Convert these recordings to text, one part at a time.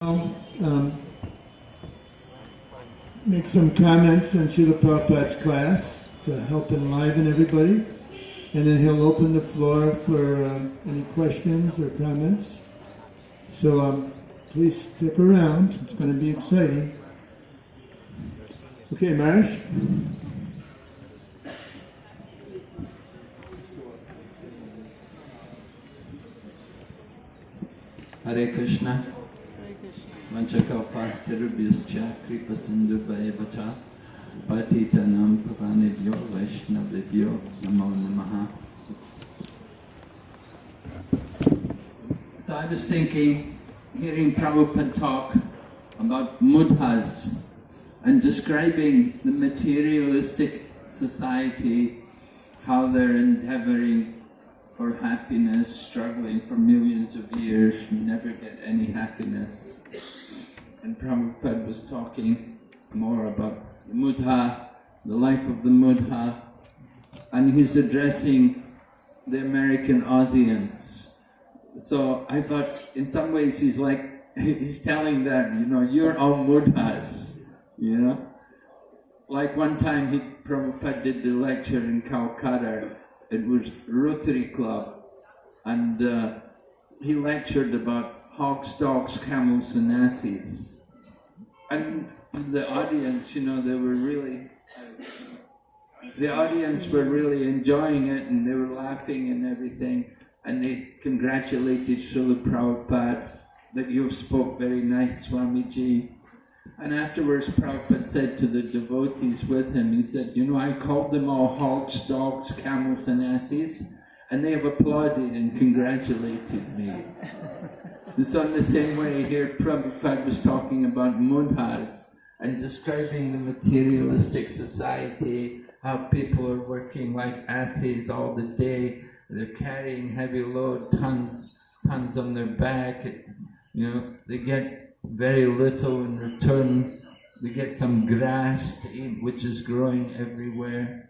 Make some comments on Srila Prabhupada's class to help enliven everybody, and then he'll open the floor for any questions or comments. So please stick around, it's going to be exciting. Okay, Marish? Hare Krishna. Vanchakalpatarubhyascha kripasindhubhayavacha patitanam pavanebhyo vaishnavibhyo namo namaha. So I was thinking, hearing Prabhupada talk about mudhas and describing the materialistic society, how they're endeavoring for happiness, struggling for millions of years, never get any happiness. And Prabhupada was talking more about the mudha, the life of the mudha, and he's addressing the American audience. So I thought, in some ways, he's telling them, you know, you're all mudhas, you know. Like one time, Prabhupada did the lecture in Calcutta. It was Rotary Club, and he lectured about hogs, dogs, camels, and asses. And the audience, you know, the audience were really enjoying it, and they were laughing and everything. And they congratulated Srila Prabhupada that you spoke very nice, Swamiji. And afterwards, Prabhupada said to the devotees with him, he said, you know, I called them all hogs, dogs, camels, and asses, and they have applauded and congratulated me. So in the same way here, Prabhupada was talking about mudhas and describing the materialistic society, how people are working like asses all the day, they're carrying heavy load, tons on their back, you know, they get very little in return. They get some grass to eat, which is growing everywhere.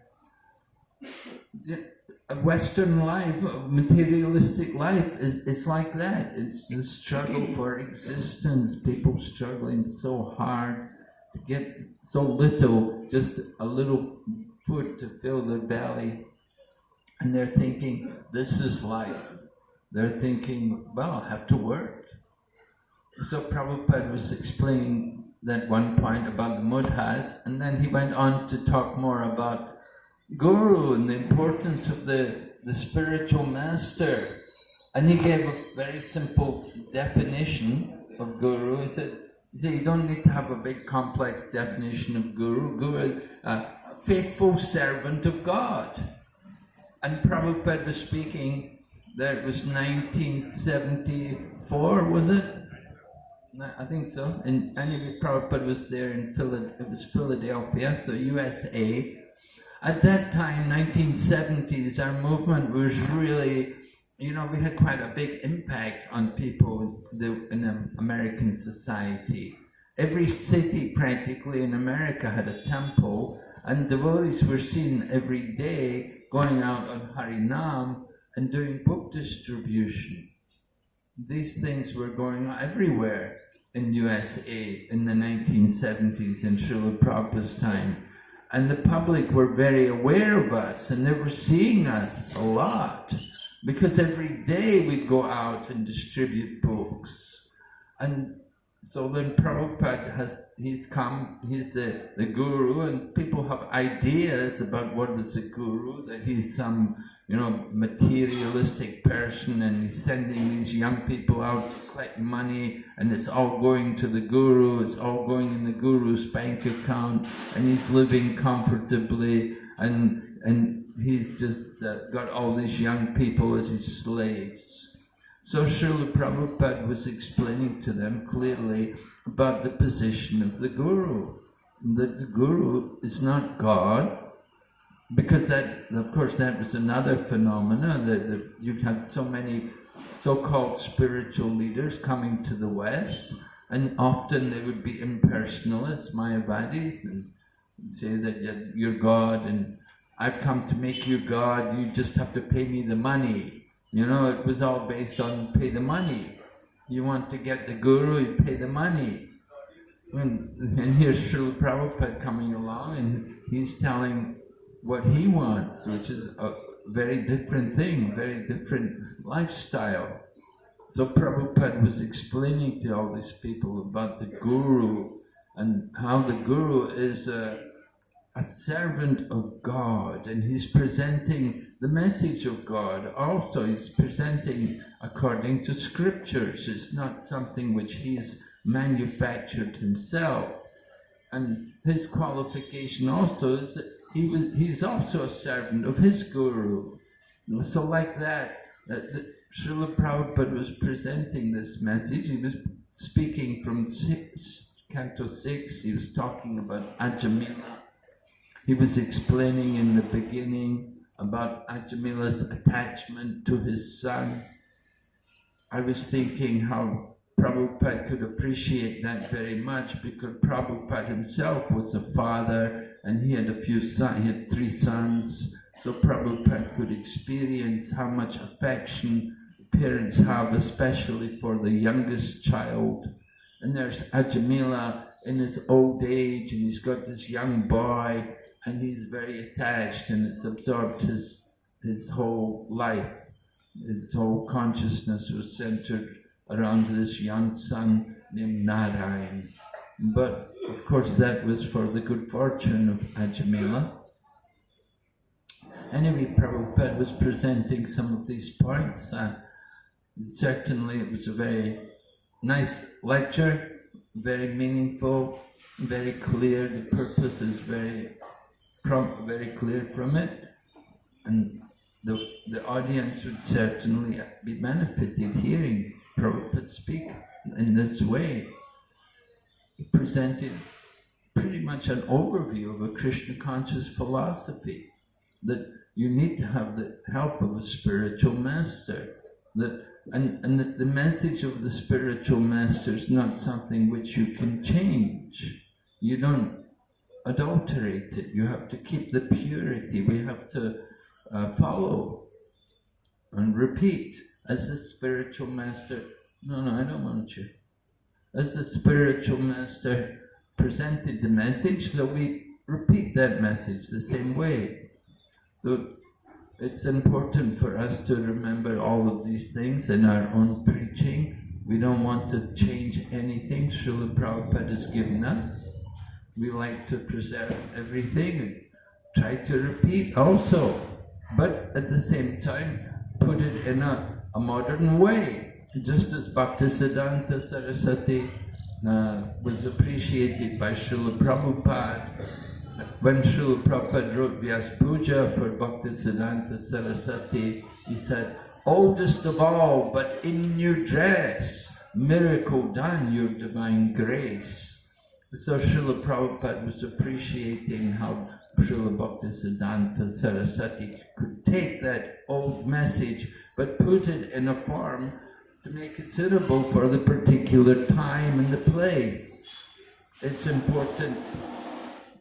A Western life, a materialistic life, is like that. It's the struggle for existence. People struggling so hard to get so little, just a little food to fill their belly. And they're thinking, this is life. They're thinking, well, I'll have to work. So Prabhupada was explaining that one point about the mudhas, and then he went on to talk more about Guru and the importance of the spiritual master. And he gave a very simple definition of Guru. He said you don't need to have a big complex definition of Guru. Guru is a faithful servant of God. And Prabhupada was speaking, that it was 1974, was it? I think so. And anyway, Prabhupada was there in Philadelphia, so USA. At that time, 1970s, our movement was really, you know, we had quite a big impact on people in American society. Every city practically in America had a temple, and devotees were seen every day going out on Harinam and doing book distribution. These things were going on everywhere in USA in the 1970s in Srila Prabhupada's time. And the public were very aware of us, and they were seeing us a lot, because every day we'd go out and distribute books. And so then Prabhupada he's the guru, and people have ideas about what is a guru, that he's some, you know, materialistic person, and he's sending these young people out to collect money, and it's all going to the guru, it's all going in the guru's bank account, and he's living comfortably, and he's just got all these young people as his slaves. So Srila Prabhupada was explaining to them clearly about the position of the guru, that the guru is not God, because that, of course, that was another phenomena, that you'd had so many so-called spiritual leaders coming to the West, and often they would be impersonalists, Mayavadis, and say that you're God, and I've come to make you God, you just have to pay me the money. You know, it was all based on pay the money. you want to get the guru, you pay the money. And here's Srila Prabhupada coming along and he's telling what he wants, which is a very different thing, very different lifestyle. So Prabhupada was explaining to all these people about the guru and how the guru is a servant of God, and he's presenting the message of God. Also, he's presenting according to scriptures. It's not something which he's manufactured himself. And his qualification also is that he's also a servant of his guru. So like that, Srila Prabhupada was presenting this message. He was speaking from Canto 6, he was talking about Ajamila. He was explaining in the beginning about Ajamila's attachment to his son. I was thinking how Prabhupada could appreciate that very much, because Prabhupada himself was a father and he had a few sons, he had 3 sons. So Prabhupada could experience how much affection parents have, especially for the youngest child. And there's Ajamila in his old age, and he's got this young boy, and he's very attached, and it's absorbed his whole life. His whole consciousness was centered around this young son named Narayan. But of course that was for the good fortune of Ajamila. Anyway, Prabhupada was presenting some of these points. Certainly it was a very nice lecture, very meaningful, very clear. The purpose is very clear from it, and the audience would certainly be benefited hearing Prabhupada speak in this way. He presented pretty much an overview of a Krishna conscious philosophy, that you need to have the help of a spiritual master, and the message of the spiritual master is not something which you can change. You don't adulterate it. You have to keep the purity. We have to follow and repeat as the spiritual master. No, I don't want you. As the spiritual master presented the message, so we repeat that message the same way. So it's important for us to remember all of these things in our own preaching. We don't want to change anything Srila Prabhupada has given us. We like to preserve everything and try to repeat also, but at the same time put it in a modern way. Just as Bhaktisiddhanta Saraswati was appreciated by Srila Prabhupada. When Srila Prabhupada wrote Vyas Puja for Bhaktisiddhanta Saraswati, he said, "Oldest of all, but in new dress, miracle done, your divine grace." So Srila Prabhupada was appreciating how Srila Bhaktisiddhanta Saraswati could take that old message but put it in a form to make it suitable for the particular time and the place. It's important.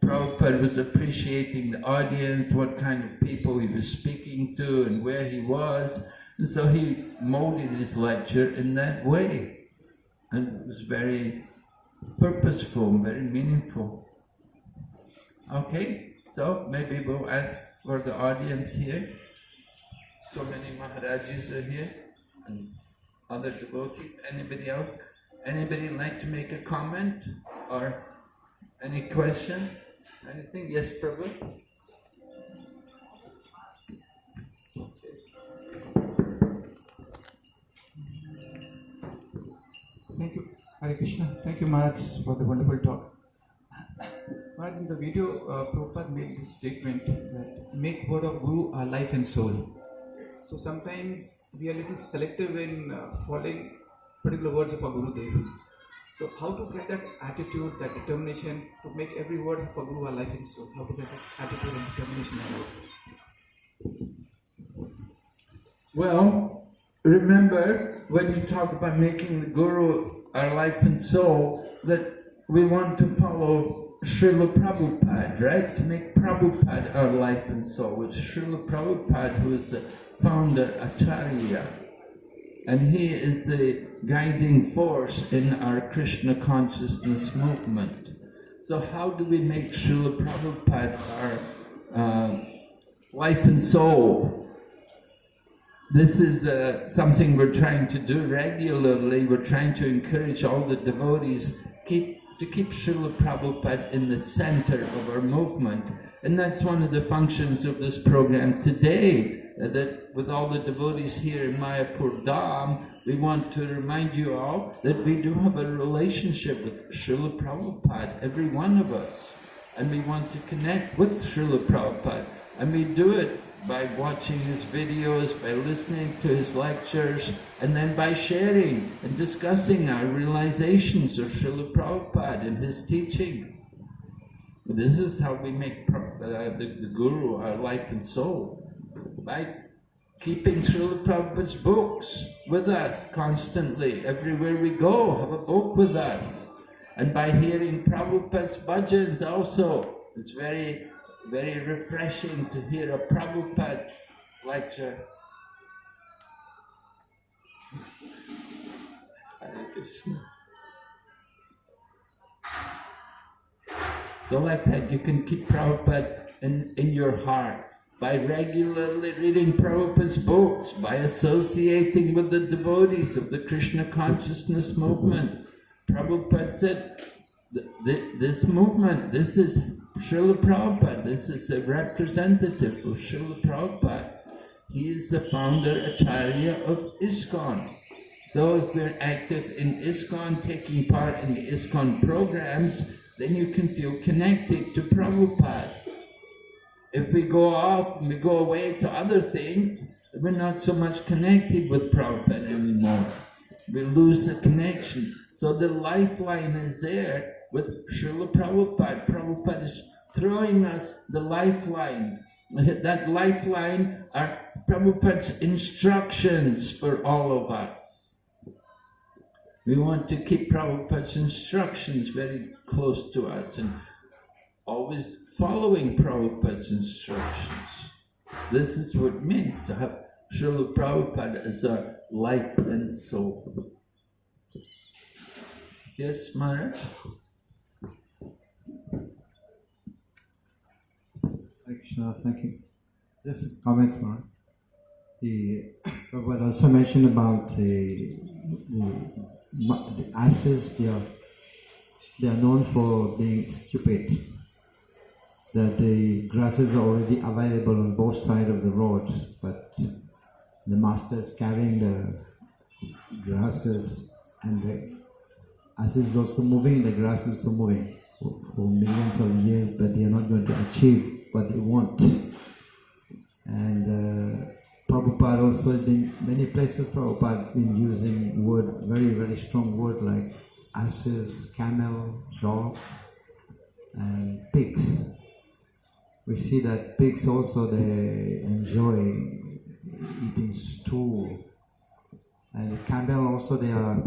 Prabhupada was appreciating the audience, what kind of people he was speaking to and where he was, and so he molded his lecture in that way. And it was very purposeful, very meaningful. Okay, so maybe we'll ask for the audience here. So many Maharajis are here and other devotees. Anybody else? Anybody like to make a comment or any question? Anything? Yes, Prabhu? Thank you, Hare Krishna. Thank you, Maharaj, for the wonderful talk. Maharaj, in the video, Prabhupada made this statement that make word of Guru our life and soul. So sometimes we are a little selective in following particular words of our Guru Dev. So how to get that attitude, that determination to make every word of our Guru our life and soul? How to get that attitude and determination in life? Well, remember when you talk about making the Guru our life and soul, that we want to follow Srila Prabhupada, right? To make Prabhupada our life and soul. It's Srila Prabhupada who is the founder, Acharya. and he is the guiding force in our Krishna consciousness movement. So how do we make Srila Prabhupada our life and soul? This is something we're trying to do regularly. We're trying to encourage all the devotees to keep Srila Prabhupada in the center of our movement. And that's one of the functions of this program today, that with all the devotees here in Mayapur Dham, we want to remind you all that we do have a relationship with Srila Prabhupada, every one of us. And we want to connect with Srila Prabhupada. And we do it by watching his videos, by listening to his lectures, and then by sharing and discussing our realizations of Srila Prabhupada and his teachings. This is how we make the Guru our life and soul, by keeping Srila Prabhupada's books with us constantly. Everywhere we go, have a book with us. And by hearing Prabhupada's bhajans also. It's very refreshing to hear a Prabhupada lecture. Hare Krishna. So like that, you can keep Prabhupada in your heart by regularly reading Prabhupada's books, by associating with the devotees of the Krishna consciousness movement. Prabhupada said, this movement, this is Srila Prabhupada, this is a representative of Srila Prabhupada. He is the founder Acharya of ISKCON. So if we're active in ISKCON, taking part in the ISKCON programs, then you can feel connected to Prabhupada. If we go off and we go away to other things, we're not so much connected with Prabhupada anymore. We lose the connection. So the lifeline is there with Srila Prabhupada. Prabhupada is throwing us the lifeline. That lifeline are Prabhupada's instructions for all of us. We want to keep Prabhupada's instructions very close to us and always following Prabhupada's instructions. This is what it means to have Srila Prabhupada as our life and soul. Yes, Maharaj? Hare Krishna, thank you. Just comments, Maharaj. Prabhupada also mentioned about the ashes. They are known for being stupid. That the grasses are already available on both sides of the road, but the master is carrying the grasses, and the ashes is also moving, the grass is also moving for millions of years, but they are not going to achieve what they want. And Prabhupada also has been, many places Prabhupada has been using word, very, very strong word like ashes, camel, dogs, and pigs. We see that pigs also, they enjoy eating stool. And the camel also, they are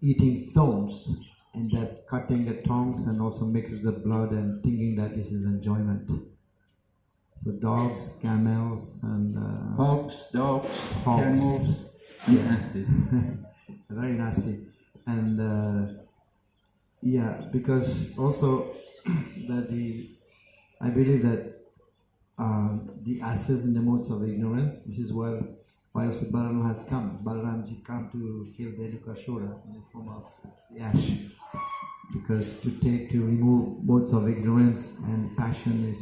eating thorns, and they're cutting the tongues and also mix with the blood and thinking that this is enjoyment. So dogs, camels, and Hogs, dogs, hogs. camels, and asses. Very nasty. And yeah, because also that I believe that the asses in the modes of ignorance, this is why also Balaram has come. Balaramji come to kill Venukashura in the form of the ash. Because to remove modes of ignorance and passion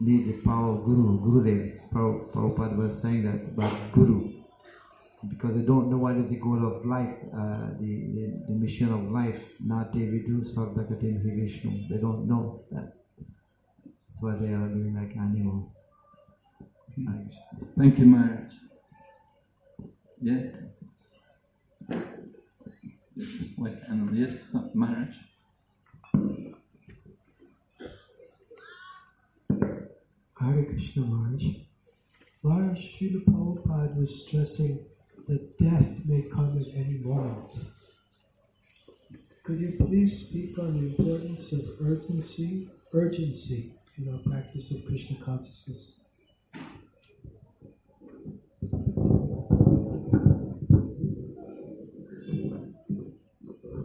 needs the power of Guru, Gurudev. Prabhupada was saying that about Guru. Because they don't know what is the goal of life, the mission of life. Nate vidu svardakatim hi Vishnu. They don't know that. That's why they are living like animals. Thank you, Maharaj. Yes? Yes, what animal? Yes, Maharaj? Hare Krishna Maharaj. Maharaj, Srila Prabhupada was stressing that death may come at any moment. Could you please speak on the importance of urgency in our practice of Krishna consciousness?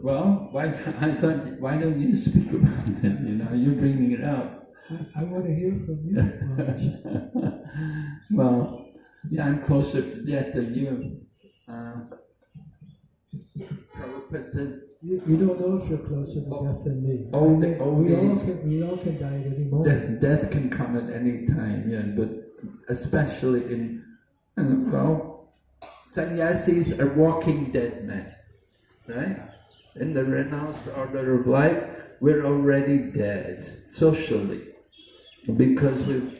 Well, I thought, why don't you speak about it? You're bringing it up. I want to hear from you, Maharaj. Well, yeah, I'm closer to death than you. Prabhupada said, You don't know if you're closer to death than me. We all can die at any moment. Death can come at any time, yeah, but especially in, sannyasis are walking dead men, right? In the renounced order of life, we're already dead, socially, because we've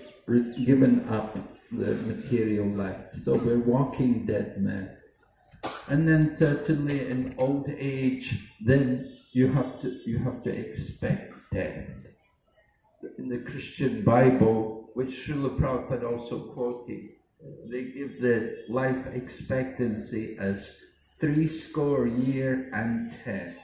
given up the material life. So we're walking dead men. And then certainly in old age, then you have to expect death. In the Christian Bible, which Srila Prabhupada also quoted, they give the life expectancy as 70 and 10.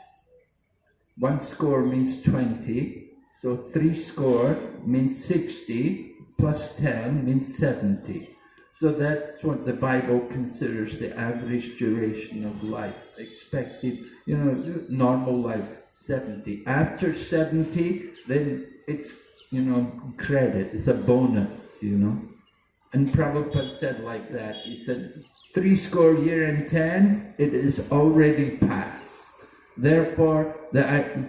10 means 20, so 70 means 60, plus 10 means 70. So that's what the Bible considers the average duration of life. Expected, normal life, 70. After 70, then it's, credit, it's a bonus, And Prabhupada said like that, he said, 70 and 10, it is already past. Therefore, the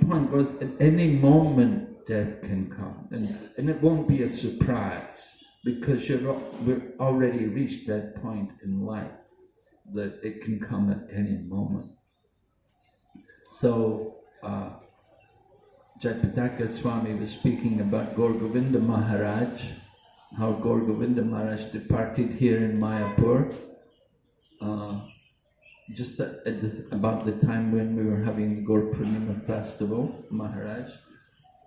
point was, at any moment death can come, and it won't be a surprise, because we've already reached that point in life, that it can come at any moment. So, Jayapataka Swami was speaking about Gaur Govinda Maharaj, how Gaur Govinda Maharaj departed here in Mayapur, just about the time when we were having the Gaur Purnima festival, Maharaj.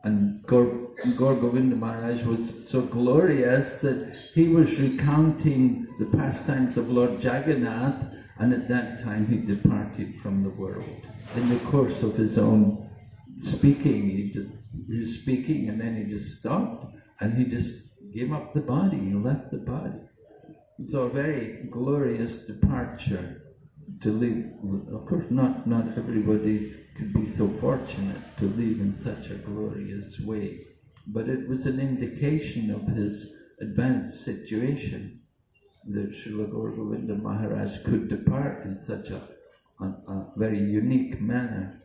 And Gaur Govinda Maharaj was so glorious that he was recounting the pastimes of Lord Jagannath, and at that time he departed from the world. In the course of his own speaking, he was speaking and then he just stopped and he just gave up the body, he left the body. So a very glorious departure to leave. Of course, not everybody could be so fortunate to live in such a glorious way, but it was an indication of his advanced situation that Srila Gaur Govinda Maharaj could depart in such a very unique manner.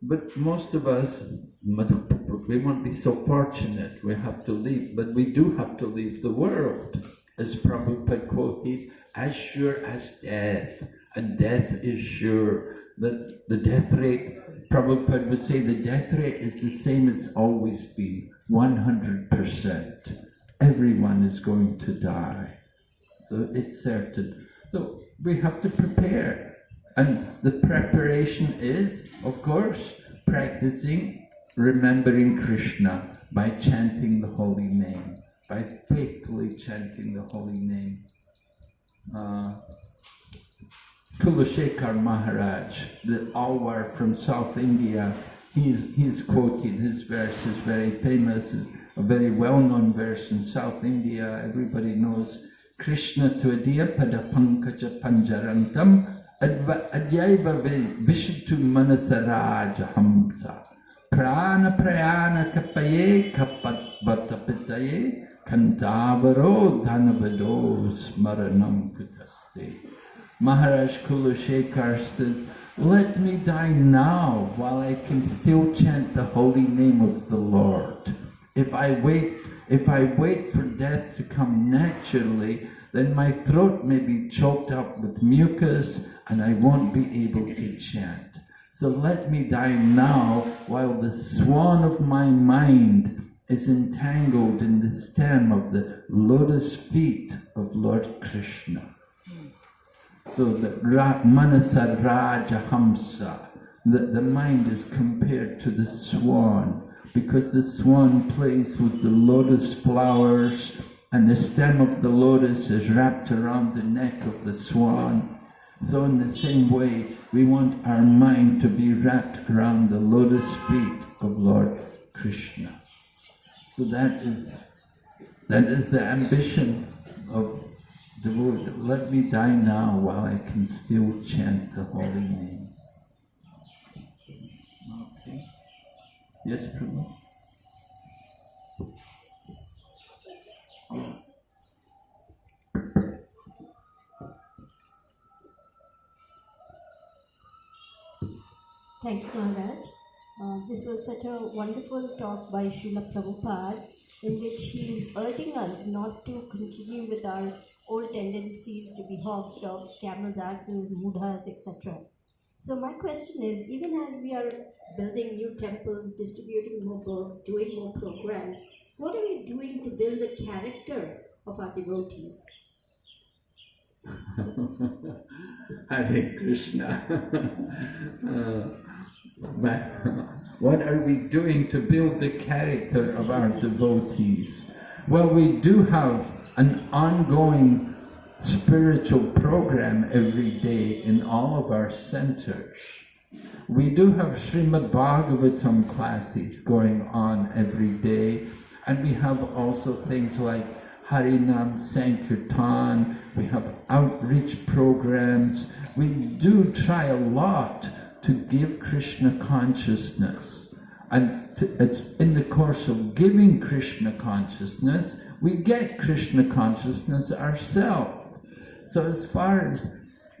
But most of us, we won't be so fortunate, we have to leave, but we do have to leave the world. As Prabhupada quoted, as sure as death, and death is sure. The death rate, Prabhupada would say, the death rate is the same as always been, 100%. Everyone is going to die. So it's certain. So we have to prepare. And the preparation is, of course, practicing, remembering Krishna by chanting the holy name, by faithfully chanting the holy name. Kulashekar Maharaj, the Alwar from South India, he's quoted, his verse is very famous, is a very well-known verse in South India. Everybody knows, Krishna Tvadiya Pada Pankaja Panjarantam Adyaiva Vishutu Manasaraja Hamsa Prana Prayana Kapaye Kapat Vatapitaye Kantavaro Dhanavado Smaranam Kutaste. Maharaj Kulashekar said, let me die now while I can still chant the holy name of the Lord. If I wait for death to come naturally, then my throat may be choked up with mucus and I won't be able to chant. So let me die now while the swan of my mind is entangled in the stem of the lotus feet of Lord Krishna. So the Manasa Raja Hamsa, the mind is compared to the swan, because the swan plays with the lotus flowers and the stem of the lotus is wrapped around the neck of the swan. So in the same way, we want our mind to be wrapped around the lotus feet of Lord Krishna. So that is the ambition of devotee. Let me die now while I can still chant the holy name. Yes, Prabhu. Thank you, Maharaj. This was such a wonderful talk by Srila Prabhupada, in which he is urging us not to continue with our old tendencies to be hogs, dogs, camels, asses, mudhas, etc. So my question is, even as we are building new temples, distributing more books, doing more programs, what are we doing to build the character of our devotees? Hare Krishna. What are we doing to build the character of our devotees? Well, we do have an ongoing spiritual program every day in all of our centers. We do have Srimad Bhagavatam classes going on every day, and we have also things like Harinam Sankirtan, we have outreach programs. We do try a lot to give Krishna consciousness. And in the course of giving Krishna consciousness, we get Krishna consciousness ourselves. So as far as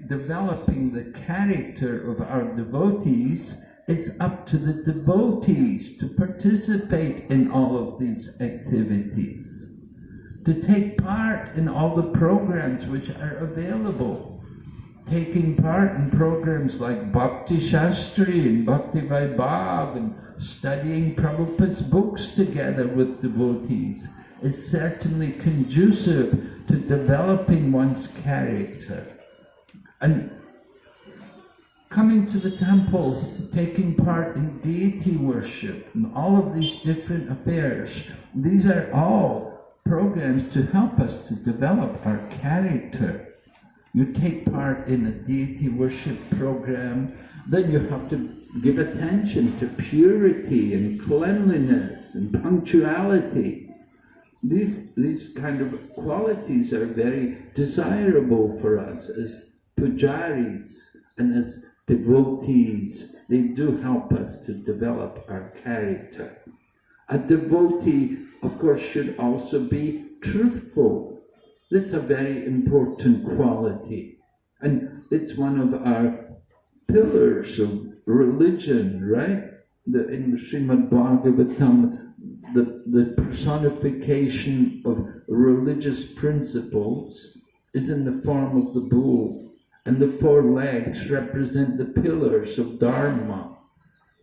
developing the character of our devotees, it's up to the devotees to participate in all of these activities, to take part in all the programs which are available. Taking part in programs like Bhakti Shastri and Bhakti Vaibhav and studying Prabhupada's books together with devotees is certainly conducive to developing one's character. And coming to the temple, taking part in deity worship and all of these different affairs, these are all programs to help us to develop our character. You take part in a deity worship program, then you have to give attention to purity and cleanliness and punctuality. These kind of qualities are very desirable for us as pujaris and as devotees. They do help us to develop our character. A devotee, of course, should also be truthful. That's a very important quality. And it's one of our pillars of religion, right? In Srimad Bhagavatam, the personification of religious principles is in the form of the bull, and the four legs represent the pillars of Dharma.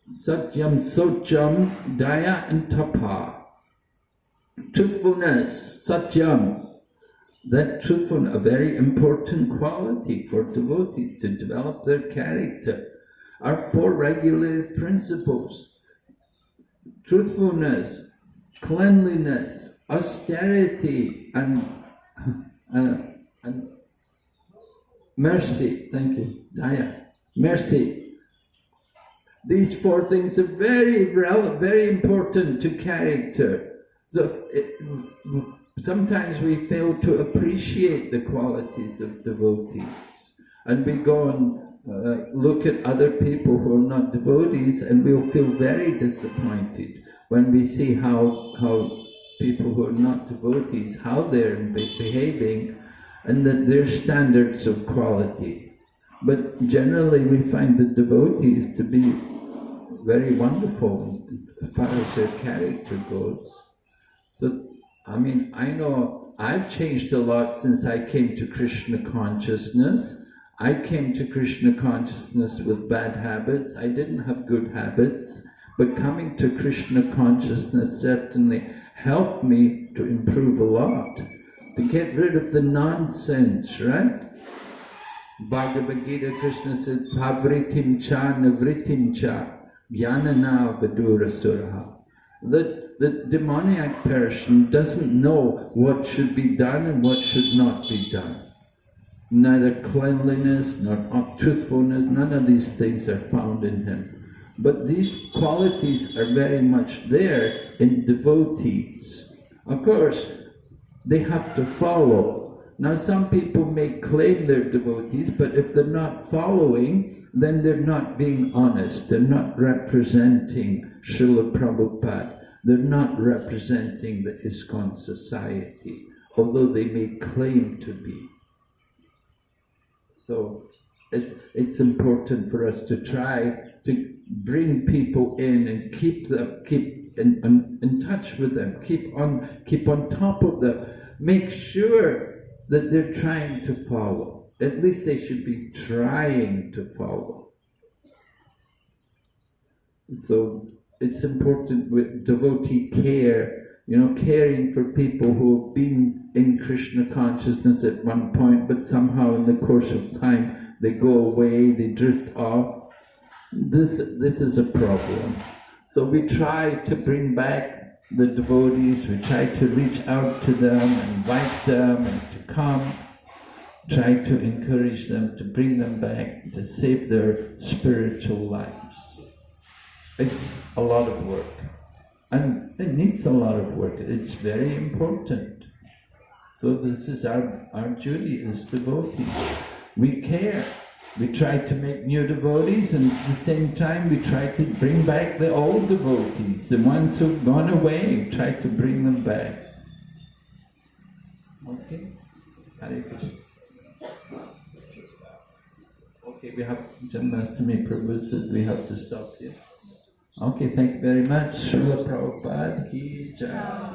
Satyam, Socham, Daya and Tapa. Truthfulness, Satyam. That truthfulness, a very important quality for devotees to develop their character. Our four regulative principles: truthfulness, cleanliness, austerity, and mercy. Thank you, Daya. Mercy. These four things are very important to character. So sometimes we fail to appreciate the qualities of devotees, and we go and look at other people who are not devotees, and we'll feel very disappointed when we see how people who are not devotees, how they're behaving, and that their standards of quality. But generally we find the devotees to be very wonderful as far as their character goes. So, I mean, I know I've changed a lot since I came to Krishna consciousness. I came to Krishna consciousness with bad habits. I didn't have good habits, but coming to Krishna consciousness certainly helped me to improve a lot, to get rid of the nonsense, right? Bhagavad Gita, Krishna said, Pavritim cha navritim cha jnanana vadura suraha. The demoniac person doesn't know what should be done and what should not be done. Neither cleanliness nor truthfulness, none of these things are found in him. But these qualities are very much there in devotees. Of course, they have to follow. Now some people may claim they're devotees, but if they're not following, then they're not being honest. They're not representing Srila Prabhupada. They're not representing the ISKCON society, although they may claim to be. So it's important for us to try to bring people in and keep in touch with them, keep on top of them, make sure that they're trying to follow. At least they should be trying to follow. So it's important with devotee care, caring for people who have been in Krishna consciousness at one point, but somehow in the course of time they go away, they drift off. This is a problem. So we try to bring back the devotees, we try to reach out to them, invite them and to come, try to encourage them, to bring them back, to save their spiritual lives. It's a lot of work, and it needs a lot of work. It's very important. So this is our duty as devotees. We care. We try to make new devotees, and at the same time we try to bring back the old devotees, the ones who've gone away, try to bring them back. Okay? Hare Krishna. Okay, we have Janmashtami Prabhu says we have to stop here. Okay, thank you very much. Srila Prabhupada ki jai.